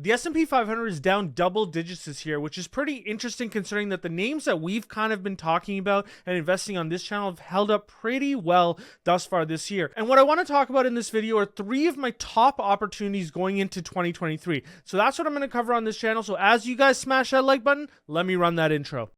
The S&P 500 is down double digits this year, which is pretty interesting considering that the names that we've kind of been talking about and investing on this channel have held up pretty well thus far this year. And what I want to talk about in this video are 3 of my top opportunities going into 2023. So that's what I'm going to cover on this channel. So as you guys smash that like button, let me run that intro.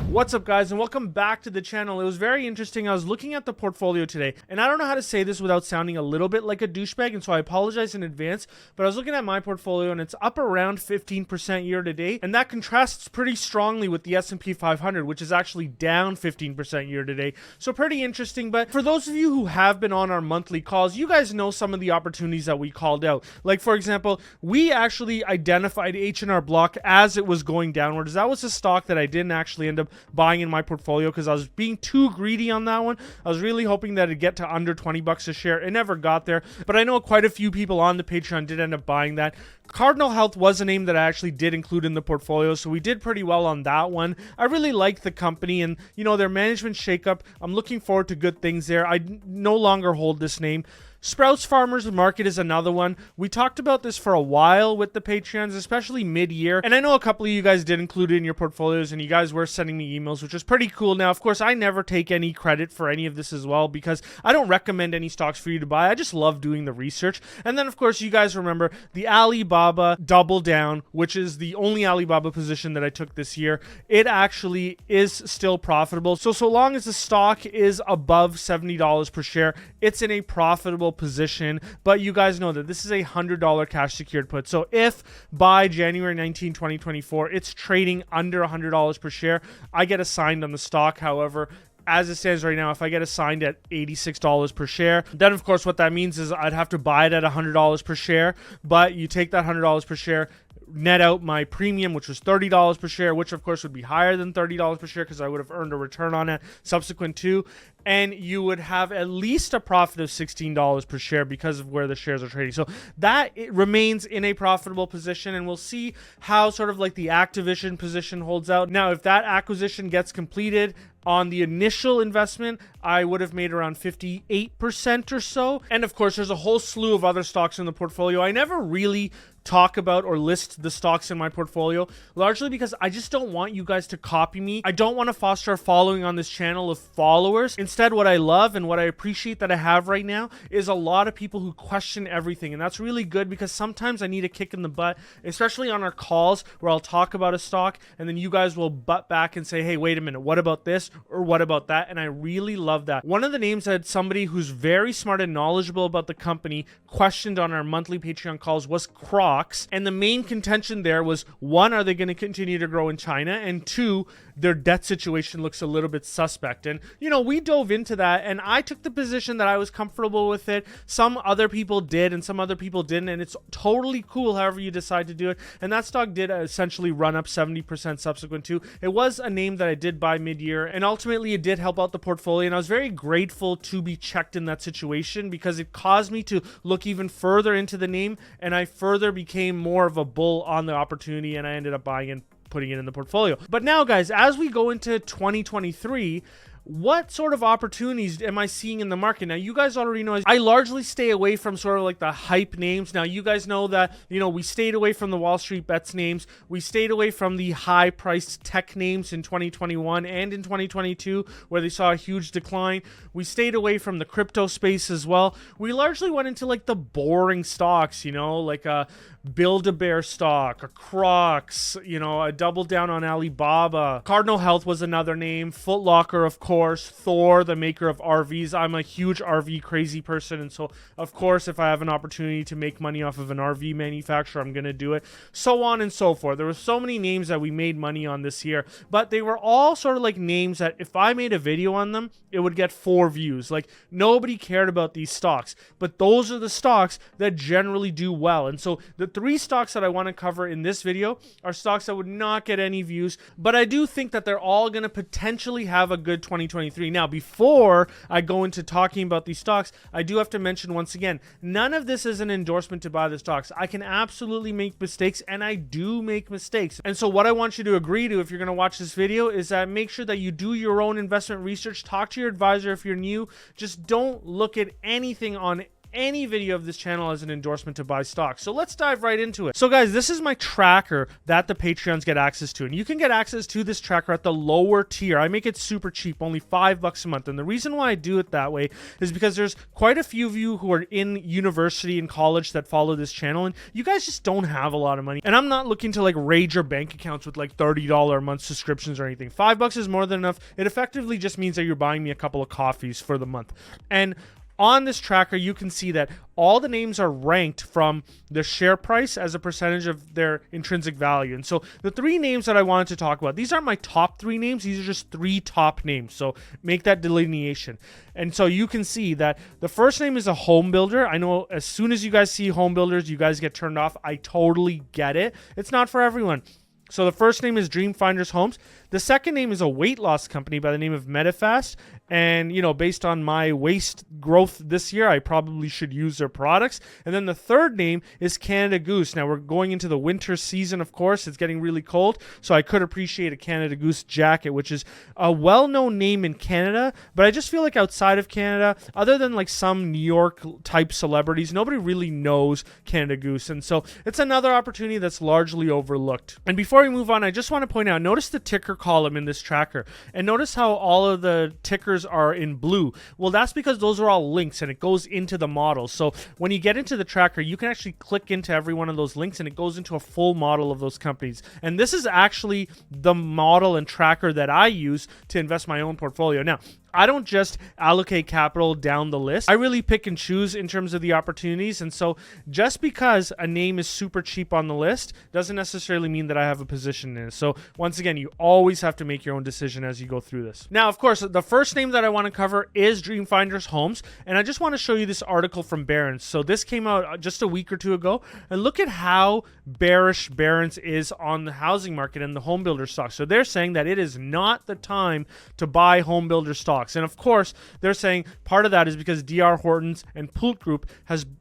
What's up, guys, and welcome back to the channel. It was very interesting. I was looking at the portfolio today, and I don't know how to say this without sounding a little bit like a douchebag, and so I apologize in advance, but I was looking at my portfolio, and it's up around 15% year to date, and that contrasts pretty strongly with the S&P 500, which is actually down 15% year to date. So pretty interesting. But for those of you who have been on our monthly calls, you guys know some of the opportunities that we called out. Like, for example, we actually identified H&R Block as it was going downwards. That was a stock that I didn't actually end up buying in my portfolio because I was being too greedy on that one. I was really hoping that it'd get to under 20 bucks a share. It never got there, but I know quite a few people on the Patreon did end up buying that. Cardinal Health was a name that I actually did include in the portfolio, so we did pretty well on that one. I really like the company and, you know, their management shakeup. I'm looking forward to good things there. I no longer hold this name. Sprouts Farmers Market is another one. We talked about this for a while with the Patreons, especially mid-year, and I know a couple of you guys did include it in your portfolios, and you guys were sending me emails, which is pretty cool. Now, of course, I never take any credit for any of this as well, because I don't recommend any stocks for you to buy. I just love doing the research. And then, of course, you guys remember the Alibaba double down, which is the only Alibaba position that I took this year. It actually is still profitable. So long as the stock is above $70 per share, it's in a profitable position. But you guys know that this is a $100 cash secured put. So if by January 19, 2024, it's trading under $100 per share, I get assigned on the stock. However, as it stands right now, if I get assigned at $86 per share, then of course what that means is I'd have to buy it at $100 per share. But you take that $100 per share, net out my premium, which was $30 per share, which of course would be higher than $30 per share because I would have earned a return on it subsequent to, and you would have at least a profit of $16 per share because of where the shares are trading. So that it remains in a profitable position, and we'll see how sort of like the Activision position holds out. Now, if that acquisition gets completed, on the initial investment, I would have made around 58% or so. And of course, there's a whole slew of other stocks in the portfolio. I never really talk about or list the stocks in my portfolio, largely because I just don't want you guys to copy me. I don't want to foster a following on this channel of followers. Instead, what I love and what I appreciate that I have right now is a lot of people who question everything. And that's really good because sometimes I need a kick in the butt, especially on our calls where I'll talk about a stock and then you guys will butt back and say, hey, wait a minute, what about this? Or what about that? And I really love that. One of the names that somebody who's very smart and knowledgeable about the company questioned on our monthly Patreon calls was Crocs. And the main contention there was, 1, are they going to continue to grow in China? And 2, their debt situation looks a little bit suspect. And, you know, we dove into that and I took the position that I was comfortable with it. Some other people did and some other people didn't. And it's totally cool however you decide to do it. And that stock did essentially run up 70% subsequent to. It was a name that I did buy mid-year, and ultimately it did help out the portfolio. And I was very grateful to be checked in that situation because it caused me to look even further into the name, and I further became more of a bull on the opportunity, and I ended up buying and putting it in the portfolio. But now, guys, as we go into 2023, what sort of opportunities am I seeing in the market? Now, you guys already know I largely stay away from sort of like the hype names. Now, you guys know that, you know, we stayed away from the Wall Street Bets names. We stayed away from the high-priced tech names in 2021 and in 2022, where they saw a huge decline. We stayed away from the crypto space as well. We largely went into like the boring stocks, you know, like a Build-A-Bear stock, a Crocs, you know, a double down on Alibaba. Cardinal Health was another name. Foot Locker, of course. Thor, the maker of RVs. I'm a huge RV crazy person, and so of course if I have an opportunity to make money off of an RV manufacturer, I'm gonna do it. So on and so forth. There were so many names that we made money on this year, but they were all sort of like names that if I made a video on them, it would get 4 views. Like, nobody cared about these stocks, but those are the stocks that generally do well. And so the 3 stocks that I want to cover in this video are stocks that would not get any views, but I do think that they're all going to potentially have a good 2023. Now, before I go into talking about these stocks, I do have to mention once again, none of this is an endorsement to buy the stocks. I can absolutely make mistakes, and I do make mistakes. And so what I want you to agree to if you're going to watch this video is that make sure that you do your own investment research. Talk to your advisor if you're new. Just don't look at anything on any video of this channel as an endorsement to buy stocks. So let's dive right into it. So guys, this is my tracker that the Patreons get access to, and you can get access to this tracker at the lower tier. I make it super cheap, only $5 a month. And the reason why I do it that way is because there's quite a few of you who are in university and college that follow this channel, and you guys just don't have a lot of money. And I'm not looking to like raid your bank accounts with like $30 a month subscriptions or anything. $5 is more than enough. It effectively just means that you're buying me a couple of coffees for the month. And on this tracker, you can see that all the names are ranked from the share price as a percentage of their intrinsic value. And so the 3 names that I wanted to talk about, these aren't my top 3 names. These are just 3 top names. So make that delineation. And so you can see that the first name is a home builder. I know as soon as you guys see home builders, you guys get turned off. I totally get it. It's not for everyone. So the first name is Dreamfinders Homes. The second name is a weight loss company by the name of Medifast. And, you know, based on my waist growth this year, I probably should use their products. And then the third name is Canada Goose. Now, we're going into the winter season, of course. It's getting really cold. So I could appreciate a Canada Goose jacket, which is a well-known name in Canada. But I just feel like outside of Canada, other than like some New York-type celebrities, nobody really knows Canada Goose. And so it's another opportunity that's largely overlooked. And before we move on, I just want to point out, notice the ticker column in this tracker. And notice how all of the tickers are in blue. Well, that's because those are all links and it goes into the model. So when you get into the tracker, you can actually click into every one of those links and it goes into a full model of those companies. And this is actually the model and tracker that I use to invest my own portfolio. Now, I don't just allocate capital down the list. I really pick and choose in terms of the opportunities. And so just because a name is super cheap on the list doesn't necessarily mean that I have a position in it. So once again, you always have to make your own decision as you go through this. Now, of course, the first name that I want to cover is Dreamfinders Homes. And I just want to show you this article from Barron's. So this came out just a week or 2 ago. And look at how bearish Barron's is on the housing market and the home builder stocks. So they're saying that it is not the time to buy home builder stocks. And of course, they're saying part of that is because D.R. Horton's and Poult Group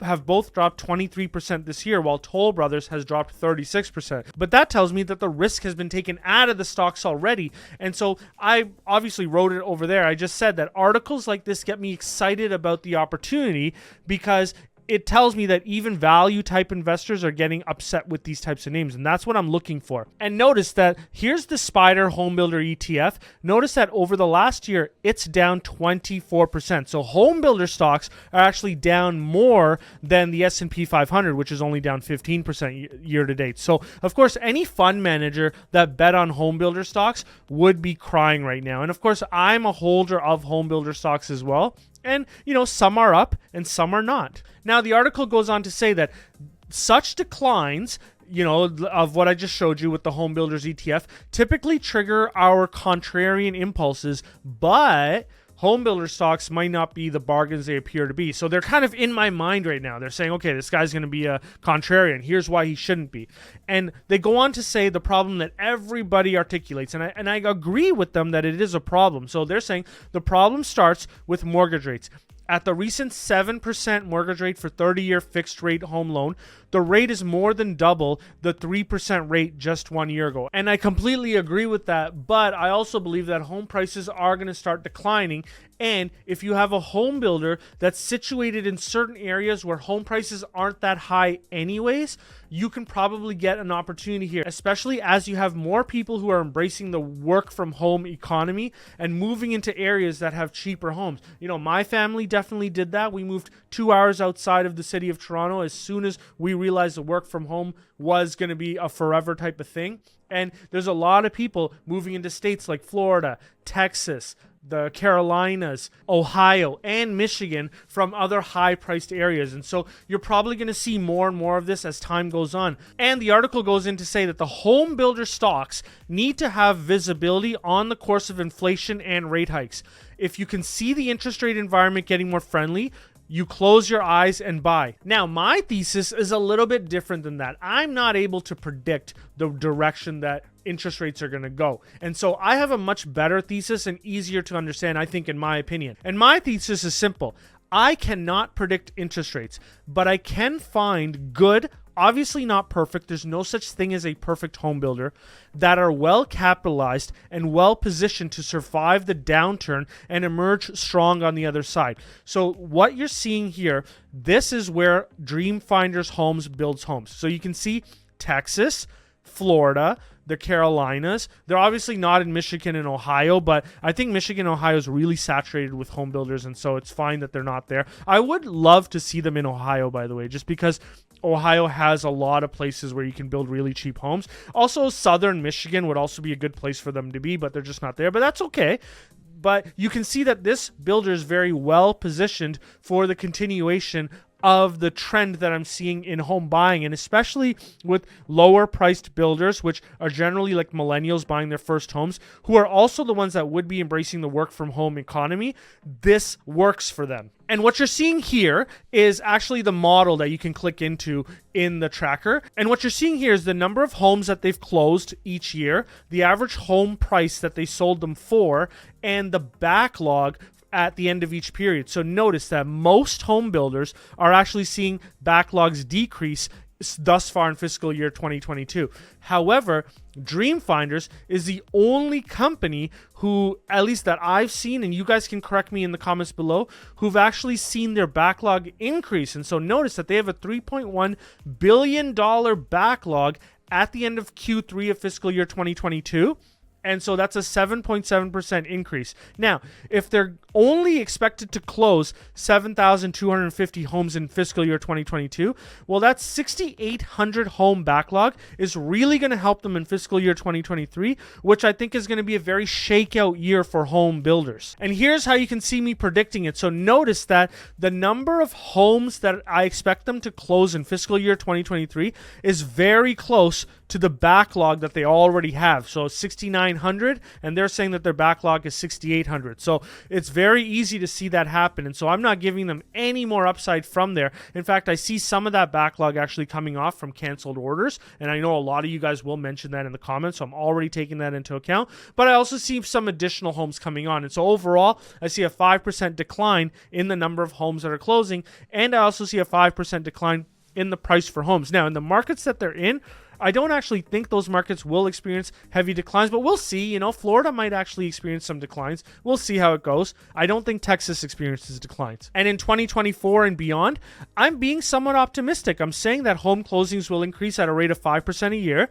have both dropped 23% this year, while Toll Brothers has dropped 36%. But that tells me that the risk has been taken out of the stocks already. And so I obviously wrote it over there. I just said that articles like this get me excited about the opportunity because it tells me that even value type investors are getting upset with these types of names, and that's what I'm looking for. And notice that here's the Spider Home Builder ETF. Notice that over the last year, it's down 24%. So home builder stocks are actually down more than the S&P 500, which is only down 15% year to date. So of course, any fund manager that bet on home builder stocks would be crying right now. And of course, I'm a holder of home builder stocks as well. And, you know, some are up and some are not. Now, the article goes on to say that such declines, you know, of what I just showed you with the home builders ETF, typically trigger our contrarian impulses, but home builder stocks might not be the bargains they appear to be. So they're kind of in my mind right now. They're saying, okay, this guy's going to be a contrarian. Here's why he shouldn't be. And they go on to say the problem that everybody articulates. And I agree with them that it is a problem. So they're saying the problem starts with mortgage rates. At the recent 7% mortgage rate for 30-year fixed rate home loan, the rate is more than double the 3% rate just 1 year ago. And I completely agree with that, but I also believe that home prices are going to start declining. And if you have a home builder that's situated in certain areas where home prices aren't that high anyways, you can probably get an opportunity here, especially as you have more people who are embracing the work from home economy and moving into areas that have cheaper homes. You know, my family definitely did that. We moved 2 hours outside of the city of Toronto as soon as we realized the work from home was going to be a forever type of thing. And there's a lot of people moving into states like Florida, Texas, the Carolinas, Ohio, and Michigan from other high-priced areas. And so you're probably going to see more and more of this as time goes on. And the article goes in to say that the home builder stocks need to have visibility on the course of inflation and rate hikes. If you can see the interest rate environment getting more friendly, you close your eyes and buy. Now, my thesis is a little bit different than that. I'm not able to predict the direction that interest rates are going to go. And so I have a much better thesis and easier to understand, I think, in my opinion. And my thesis is simple. I cannot predict interest rates, but I can find good obviously not perfect. There's no such thing as a perfect home builder, that are well capitalized and well positioned to survive the downturn and emerge strong on the other side. So what you're seeing here, this is where Dream Finders Homes builds homes. So you can see Texas, Florida, the Carolinas. They're obviously not in Michigan and Ohio, but I think Michigan and Ohio is really saturated with home builders, and so it's fine that they're not there. I would love to see them in Ohio, by the way, just because Ohio has a lot of places where you can build really cheap homes. Also, southern Michigan would also be a good place for them to be, but they're just not there. But that's okay. But you can see that this builder is very well positioned for the continuation of the trend that I'm seeing in home buying, and especially with lower priced builders, which are generally like millennials buying their first homes, who are also the ones that would be embracing the work from home economy. This works for them. And what you're seeing here is actually the model that you can click into in the tracker. And what you're seeing here is the number of homes that they've closed each year, the average home price that they sold them for, and the backlog at the end of each period. So notice that most home builders are actually seeing backlogs decrease thus far in fiscal year 2022. However, Dream Finders is the only company who, at least that I've seen, and you guys can correct me in the comments below, who've actually seen their backlog increase. And so notice that they have a $3.1 billion backlog at the end of Q3 of fiscal year 2022. And so that's a 7.7% increase. Now, if they're only expected to close 7,250 homes in fiscal year 2022, well, that 6,800 home backlog is really going to help them in fiscal year 2023, which I think is going to be a very shakeout year for home builders. And here's how you can see me predicting it. So notice that the number of homes that I expect them to close in fiscal year 2023 is very close to the backlog that they already have. So 6,900, and they're saying that their backlog is 6,800. So it's very easy to see that happen. And so I'm not giving them any more upside from there. In fact, I see some of that backlog actually coming off from canceled orders. And I know a lot of you guys will mention that in the comments. So I'm already taking that into account. But I also see some additional homes coming on. And so overall, I see a 5% decline in the number of homes that are closing. And I also see a 5% decline in the price for homes. Now, in the markets that they're in, I don't actually think those markets will experience heavy declines, but we'll see. You know, Florida might actually experience some declines. We'll see how it goes. I don't think Texas experiences declines. And in 2024 and beyond, I'm being somewhat optimistic. I'm saying that home closings will increase at a rate of 5% a year,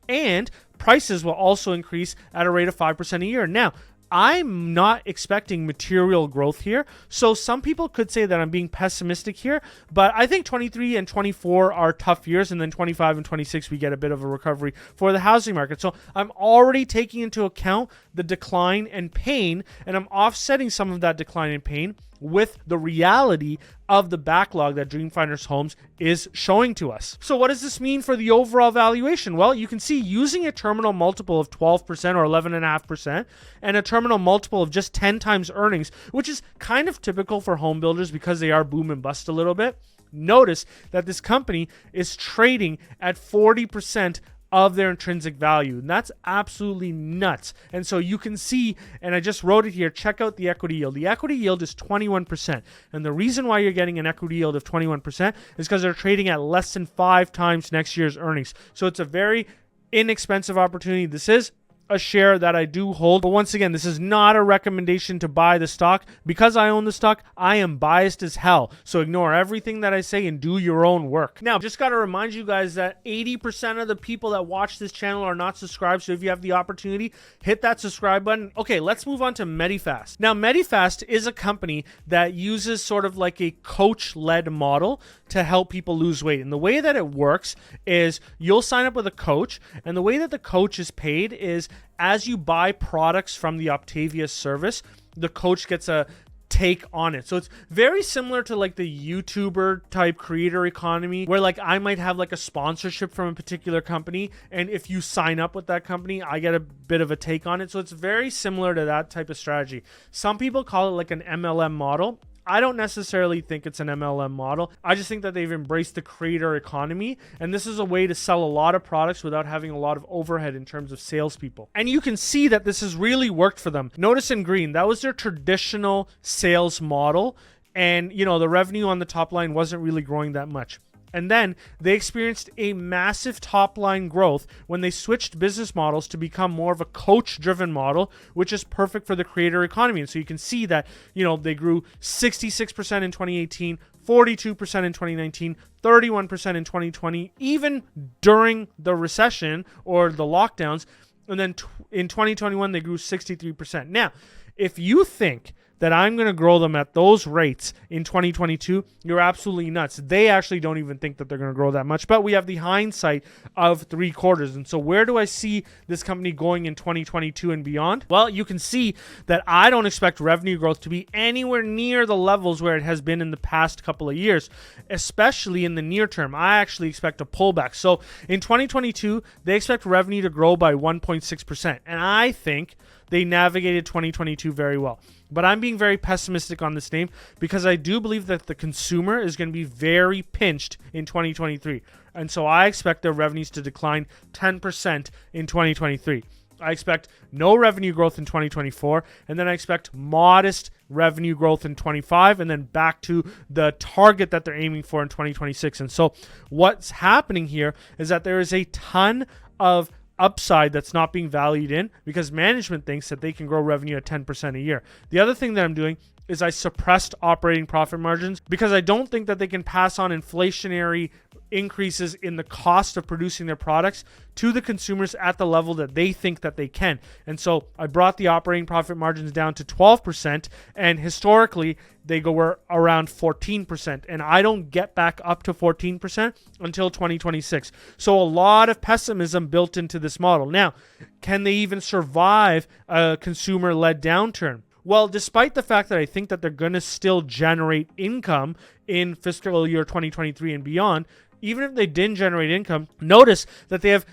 and prices will also increase at a rate of 5% a year. Now, I'm not expecting material growth here. So some people could say that I'm being pessimistic here, but I think 23 and 24 are tough years, and then 25 and 26 we get a bit of a recovery for the housing market. So I'm already taking into account the decline and pain, and I'm offsetting some of that decline and pain with the reality of the backlog that Dream Finders Homes is showing to us. So what does this mean for the overall valuation? Well, you can see using a terminal multiple of 12% or 11.5% and a terminal multiple of just 10 times earnings, which is kind of typical for home builders because they are boom and bust a little bit. Notice that this company is trading at 40% of their intrinsic value, and that's absolutely nuts. And so you can see, and I just wrote it here, check out the equity yield. The equity yield is 21%, and the reason why you're getting an equity yield of 21% is because they're trading at less than 5 times next year's earnings. So it's a very inexpensive opportunity. This is a share that I do hold, but once again, this is not a recommendation to buy the stock. Because I own the stock, I am biased as hell, so ignore everything that I say and do your own work. Now, just got to remind you guys that 80% of the people that watch this channel are not subscribed, so if you have the opportunity, hit that subscribe button. Okay, let's move on to Medifast. Now, Medifast is a company that uses sort of like a coach-led model to help people lose weight, and the way that it works is you'll sign up with a coach, and the way that the coach is paid is as you buy products from the Optavia service, the coach gets a take on it. So it's very similar to like the YouTuber type creator economy, where like I might have like a sponsorship from a particular company, and if you sign up with that company, I get a bit of a take on it. So it's very similar to that type of strategy. Some people call it like an MLM model. I don't necessarily think it's an MLM model. I just think that they've embraced the creator economy, and this is a way to sell a lot of products without having a lot of overhead in terms of salespeople. And you can see that this has really worked for them. Notice in green, that was their traditional sales model, and you know, the revenue on the top line wasn't really growing that much. And then they experienced a massive top line growth when they switched business models to become more of a coach driven model, which is perfect for the creator economy. And so you can see that, they grew 66% in 2018, 42% in 2019, 31% in 2020, even during the recession or the lockdowns. And then in 2021, they grew 63%. Now, if you think that I'm going to grow them at those rates in 2022, you're absolutely nuts. They actually don't even think that they're going to grow that much, but we have the hindsight of 3 quarters. And so where do I see this company going in 2022 and beyond? Well, you can see that I don't expect revenue growth to be anywhere near the levels where it has been in the past couple of years, especially in the near term. I actually expect a pullback. So in 2022, they expect revenue to grow by 1.6%. And I think they navigated 2022 very well. But I'm being very pessimistic on this name because I do believe that the consumer is going to be very pinched in 2023. And so I expect their revenues to decline 10% in 2023. I expect no revenue growth in 2024, and then I expect modest revenue growth in 25, and then back to the target that they're aiming for in 2026. And so what's happening here is that there is a ton of upside that's not being valued in because management thinks that they can grow revenue at 10% a year. The other thing that I'm doing is I suppressed operating profit margins because I don't think that they can pass on inflationary increases in the cost of producing their products to the consumers at the level that they think that they can. And so I brought the operating profit margins down to 12%, and historically they go around 14%, and I don't get back up to 14% until 2026. So a lot of pessimism built into this model. Now, can they even survive a consumer-led downturn? Well, despite the fact that I think that they're going to still generate income in fiscal year 2023 and beyond, even if they didn't generate income, notice that they have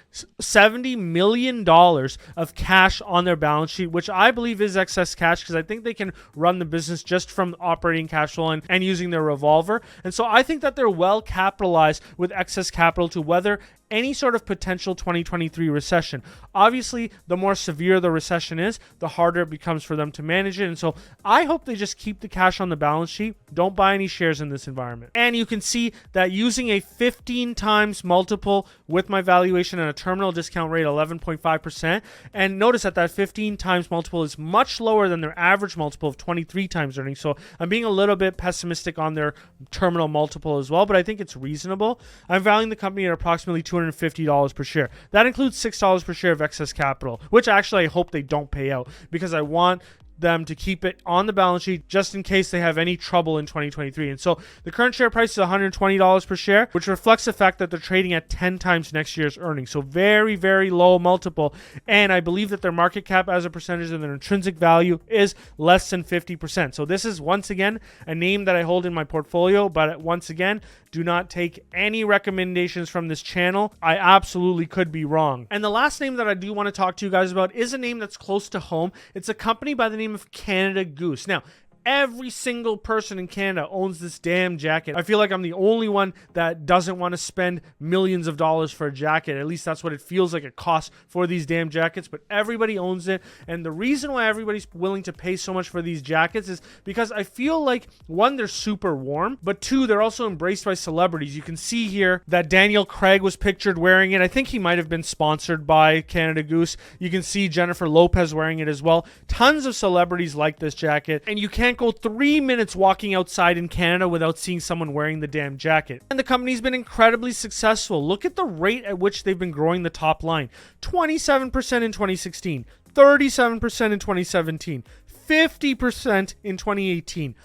$70 million of cash on their balance sheet, which I believe is excess cash because I think they can run the business just from operating cash flow and using their revolver. And so I think that they're well capitalized with excess capital to weather any sort of potential 2023 recession. Obviously, the more severe the recession is, the harder it becomes for them to manage it. And so I hope they just keep the cash on the balance sheet. Don't buy any shares in this environment. And you can see that using a 15 times multiple with my valuation and a terminal discount rate 11.5%. And notice that 15 times multiple is much lower than their average multiple of 23 times earnings. So I'm being a little bit pessimistic on their terminal multiple as well, but I think it's reasonable. I'm valuing the company at approximately $250 per share. That includes $6 per share of excess capital, which actually I hope they don't pay out because I want them to keep it on the balance sheet just in case they have any trouble in 2023. And so the current share price is $120 per share, which reflects the fact that they're trading at 10 times next year's earnings. So very, very low multiple. And I believe that their market cap as a percentage of their intrinsic value is less than 50%. So this is once again a name that I hold in my portfolio, but once again, do not take any recommendations from this channel. I absolutely could be wrong. And the last name that I do want to talk to you guys about is a name that's close to home. It's a company by the name of Canada Goose. Now, every single person in Canada owns this damn jacket. I feel like I'm the only one that doesn't want to spend millions of dollars for a jacket. At least that's what it feels like it costs for these damn jackets, but everybody owns it. And the reason why everybody's willing to pay so much for these jackets is because I feel like, one, they're super warm, but two, they're also embraced by celebrities. You can see here that Daniel Craig was pictured wearing it. I think he might have been sponsored by Canada Goose. You can see Jennifer Lopez wearing it as well. Tons of celebrities like this jacket, and you can't go 3 minutes walking outside in Canada without seeing someone wearing the damn jacket. And the company's been incredibly successful. Look at the rate at which they've been growing the top line. 27% in 2016, 37% in 2017, 50% in 2018,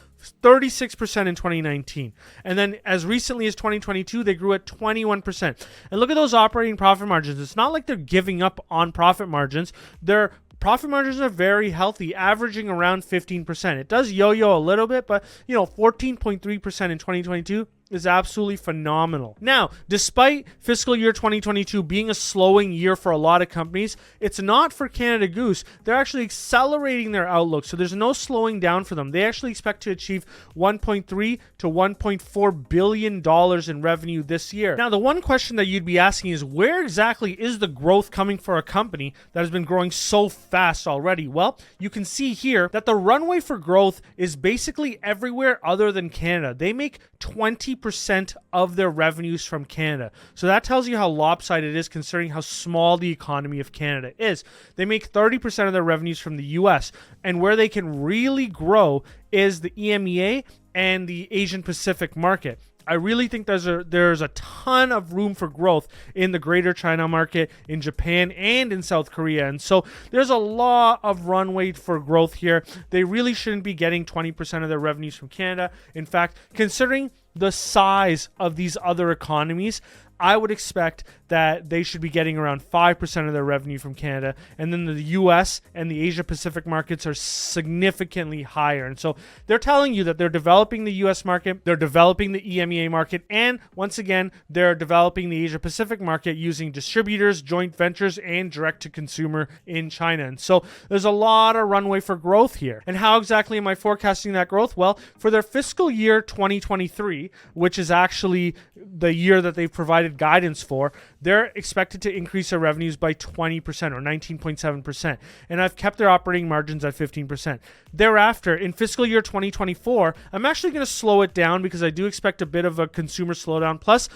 36% in 2019. And then as recently as 2022, they grew at 21%. And look at those operating profit margins. It's not like they're giving up on profit margins. Their profit margins are very healthy, averaging around 15%. It does yo-yo a little bit, but 14.3% in 2022 is absolutely phenomenal. Now, despite fiscal year 2022 being a slowing year for a lot of companies, it's not for Canada Goose. They're actually accelerating their outlook, so there's no slowing down for them. They actually expect to achieve $1.3 to $1.4 billion in revenue this year. Now, the one question that you'd be asking is, where exactly is the growth coming for a company that has been growing so fast already? Well, you can see here that the runway for growth is basically everywhere other than Canada. They make 20 60% of their revenues from Canada. So that tells you how lopsided it is considering how small the economy of Canada is. They make 30% of their revenues from the US, and where they can really grow is the EMEA and the Asian Pacific market. I really think there's a ton of room for growth in the greater China market, in Japan, and in South Korea. And so there's a lot of runway for growth here. They really shouldn't be getting 20% of their revenues from Canada. In fact, considering the size of these other economies, I would expect that they should be getting around 5% of their revenue from Canada. And then the US and the Asia Pacific markets are significantly higher. And so they're telling you that they're developing the US market, they're developing the EMEA market, and once again, they're developing the Asia Pacific market using distributors, joint ventures, and direct to consumer in China. And so there's a lot of runway for growth here. And how exactly am I forecasting that growth? Well, for their fiscal year 2023, which is actually the year that they've provided guidance for, they're expected to increase their revenues by 20% or 19.7%. And I've kept their operating margins at 15%. Thereafter, in fiscal year 2024, I'm actually going to slow it down because I do expect a bit of a consumer slowdown, plus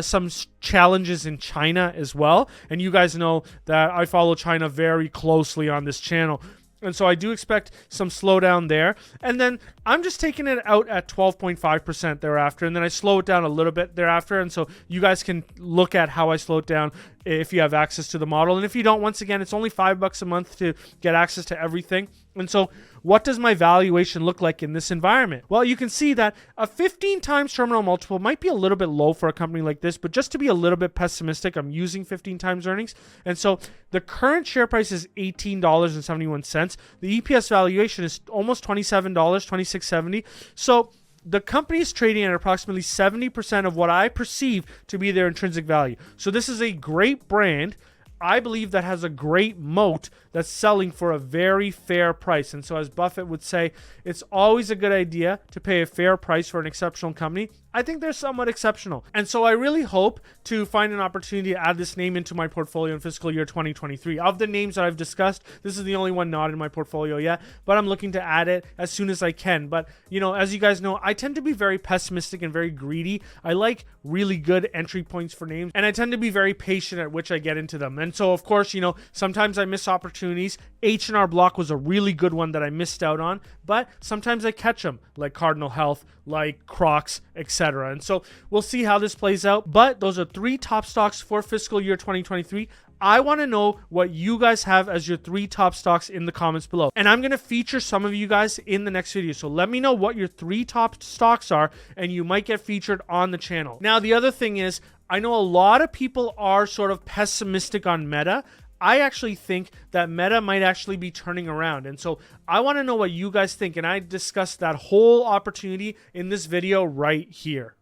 some challenges in China as well. And you guys know that I follow China very closely on this channel. And so I do expect some slowdown there. And then I'm just taking it out at 12.5% thereafter. And then I slow it down a little bit thereafter. And so you guys can look at how I slow it down if you have access to the model. And if you don't, once again, it's only $5 a month to get access to everything. And so what does my valuation look like in this environment? Well, you can see that a 15 times terminal multiple might be a little bit low for a company like this, but just to be a little bit pessimistic, I'm using 15 times earnings. And so the current share price is $18.71. The EPS valuation is almost $27, $26.70. So the company is trading at approximately 70% of what I perceive to be their intrinsic value. So this is a great brand, I believe, that has a great moat that's selling for a very fair price. And so as Buffett would say, it's always a good idea to pay a fair price for an exceptional company. I think they're somewhat exceptional. And so I really hope to find an opportunity to add this name into my portfolio in fiscal year 2023. Of the names that I've discussed, this is the only one not in my portfolio yet, but I'm looking to add it as soon as I can. But, you know, as you guys know, I tend to be very pessimistic and very greedy. I like really good entry points for names, and I tend to be very patient at which I get into them. And so, of course, you know, sometimes I miss opportunities. H&R Block was a really good one that I missed out on, but sometimes I catch them, like Cardinal Health, like Crocs, etc. And so we'll see how this plays out. But those are 3 top stocks for fiscal year 2023. I want to know what you guys have as your 3 top stocks in the comments below. And I'm going to feature some of you guys in the next video. So let me know what your 3 top stocks are, and you might get featured on the channel. Now, the other thing is, I know a lot of people are sort of pessimistic on Meta. I actually think that Meta might actually be turning around. And so I want to know what you guys think. And I discussed that whole opportunity in this video right here.